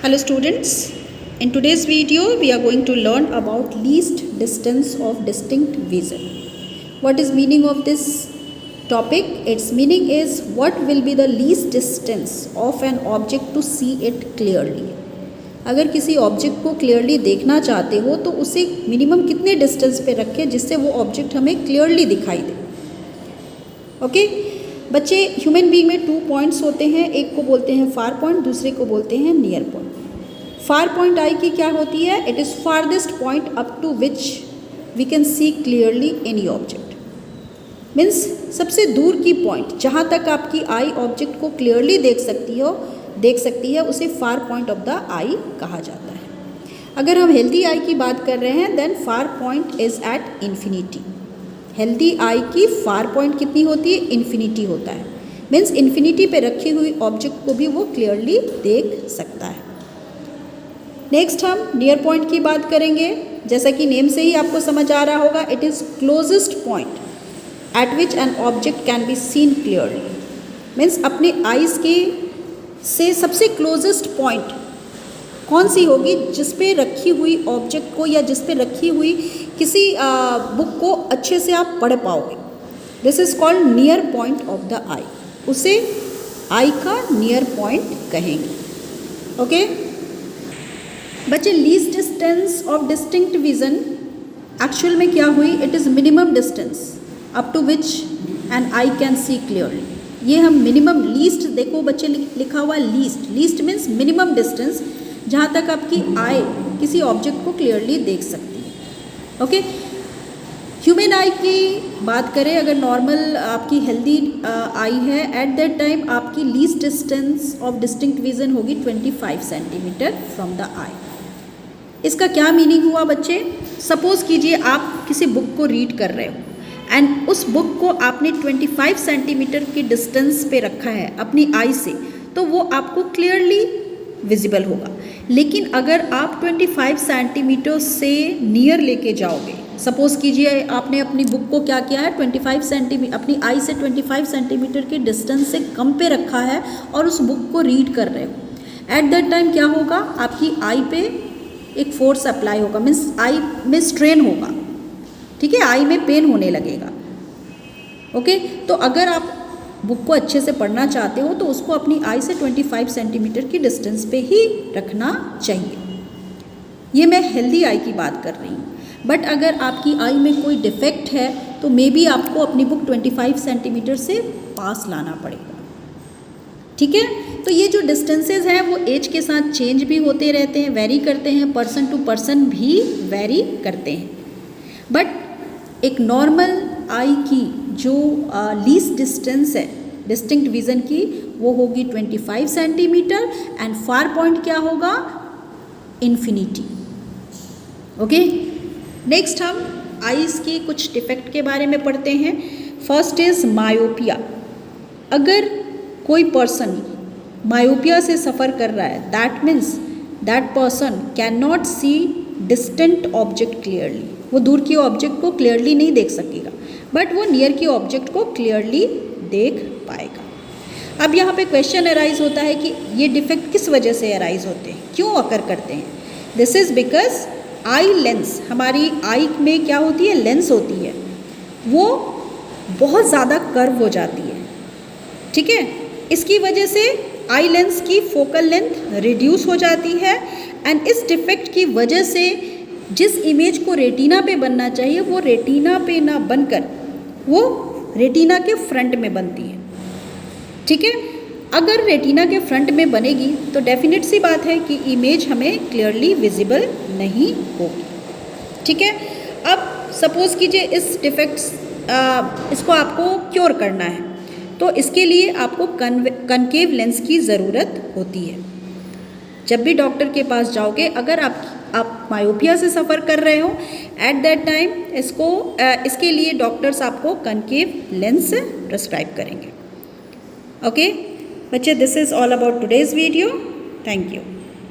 Hello students, in today's video we are going to learn about least distance of distinct vision. What is meaning of this topic? Its meaning is what will be the least distance of an object to see it clearly. अगर किसी object को clearly देखना चाहते हो तो उसे minimum कितने distance पे रखें जिससे वो ऑब्जेक्ट हमें क्लियरली दिखाई दे. ओके बच्चे, ह्यूमन बीइंग में 2 पॉइंट्स होते हैं, एक को बोलते हैं फार पॉइंट, दूसरे को बोलते हैं near point. Far point eye की क्या होती है? It is farthest point up to which we can see clearly any object. Means सबसे दूर की पॉइंट जहाँ तक आपकी आई ऑब्जेक्ट को क्लियरली देख सकती है उसे फार पॉइंट ऑफ द आई कहा जाता है. अगर हम हेल्दी आई की बात कर रहे हैं then far point is at infinity. Healthy eye की फार पॉइंट कितनी होती है? इन्फिनिटी होता है. मीन्स इन्फिनिटी पे रखी हुई ऑब्जेक्ट को भी वो क्लियरली देख सकता है. नेक्स्ट हम नियर पॉइंट की बात करेंगे. जैसा कि नेम से ही आपको समझ आ रहा होगा, it is closest point eight which an object can be seen clearly. Means अपने आइज़ के से सबसे क्लोजेस्ट पॉइंट कौन सी होगी? जिस पे रखी हुई ऑब्जेक्ट को या जिस पे रखी हुई किसी बुक को अच्छे से आप पढ़ पाओगे. This is called near point of the eye. उसे आई का नियर पॉइंट कहेंगे. ओके बच्चे, least distance of distinct vision actual में क्या हुई? It is minimum distance up to which an eye can see clearly. ये हम मिनिमम लीस्ट, देखो बच्चे लिखा हुआ least. Least means minimum distance जहाँ तक आपकी आई किसी ऑब्जेक्ट को क्लियरली देख सकती है. ओके ह्यूमन आई की बात करें, अगर नॉर्मल आपकी हेल्दी आई है, एट दैट टाइम आपकी least distance of distinct vision होगी 25 सेंटीमीटर फ्रॉम द आई. इसका क्या मीनिंग हुआ बच्चे? सपोज़ कीजिए आप किसी बुक को रीड कर रहे हो एंड उस बुक को आपने 25 सेंटीमीटर की डिस्टेंस पे रखा है अपनी आई से, तो वो आपको क्लियरली विजिबल होगा. लेकिन अगर आप 25 सेंटीमीटर से नियर लेके जाओगे, सपोज़ कीजिए आपने अपनी बुक को क्या किया है, 25 सेंटीमीटर अपनी आई से 25 सेंटीमीटर के डिस्टेंस से कम पे रखा है और उस बुक को रीड कर रहे हो. एट दैट टाइम क्या होगा? आपकी आई पे एक फोर्स अप्लाई होगा, मीन्स आई में स्ट्रेन होगा. ठीक है, आई में पेन होने लगेगा. ओके तो अगर आप बुक को अच्छे से पढ़ना चाहते हो तो उसको अपनी आई से 25 सेंटीमीटर की डिस्टेंस पे ही रखना चाहिए. ये मैं हेल्दी आई की बात कर रही हूँ. बट अगर आपकी आई में कोई डिफेक्ट है तो मे बी आपको अपनी बुक 25 सेंटीमीटर से पास लाना पड़ेगा. ठीक है, तो ये जो डिस्टेंसेस हैं वो एज के साथ चेंज भी होते रहते हैं, वेरी करते हैं, पर्सन टू पर्सन भी वेरी करते हैं. बट एक नॉर्मल आई की जो लीस्ट डिस्टेंस है डिस्टिंक्ट विजन की वो होगी 25 सेंटीमीटर एंड फार पॉइंट क्या होगा? इन्फिनिटी. ओके नेक्स्ट हम आईज़ की कुछ डिफेक्ट के बारे में पढ़ते हैं. First is myopia. अगर कोई पर्सन मायोपिया से सफ़र कर रहा है, that means that person can not see distant object clearly. वो दूर की ऑब्जेक्ट को क्लियरली नहीं देख सकेगा बट वो नियर की ऑब्जेक्ट को क्लियरली देख पाएगा. अब यहाँ पे क्वेश्चन अराइज होता है कि ये डिफेक्ट किस वजह से अराइज होते हैं, क्यों अकर करते हैं? This is because eye lens, हमारी आई में क्या होती है? लेंस होती है, वो बहुत ज़्यादा कर्व हो जाती है. ठीक है, इसकी वजह से आई लेंस की फोकल लेंथ रिड्यूस हो जाती है एंड इस डिफेक्ट की वजह से जिस इमेज को रेटिना पे बनना चाहिए वो रेटिना पे ना बनकर वो रेटिना के फ्रंट में बनती है. ठीक है, अगर रेटिना के फ्रंट में बनेगी तो डेफिनेट सी बात है कि इमेज हमें क्लियरली विजिबल नहीं होगी. ठीक है, अब सपोज़ कीजिए इस डिफेक्ट्स इसको आपको क्योर करना है तो इसके लिए आपको कनकेव लेंस की ज़रूरत होती है. जब भी डॉक्टर के पास जाओगे, अगर आप मायोपिया से सफ़र कर रहे हो एट दैट टाइम इसके लिए डॉक्टर्स आपको कनकेव लेंस प्रिस्क्राइब करेंगे. ओके बच्चे, this is all about today's video. Thank you.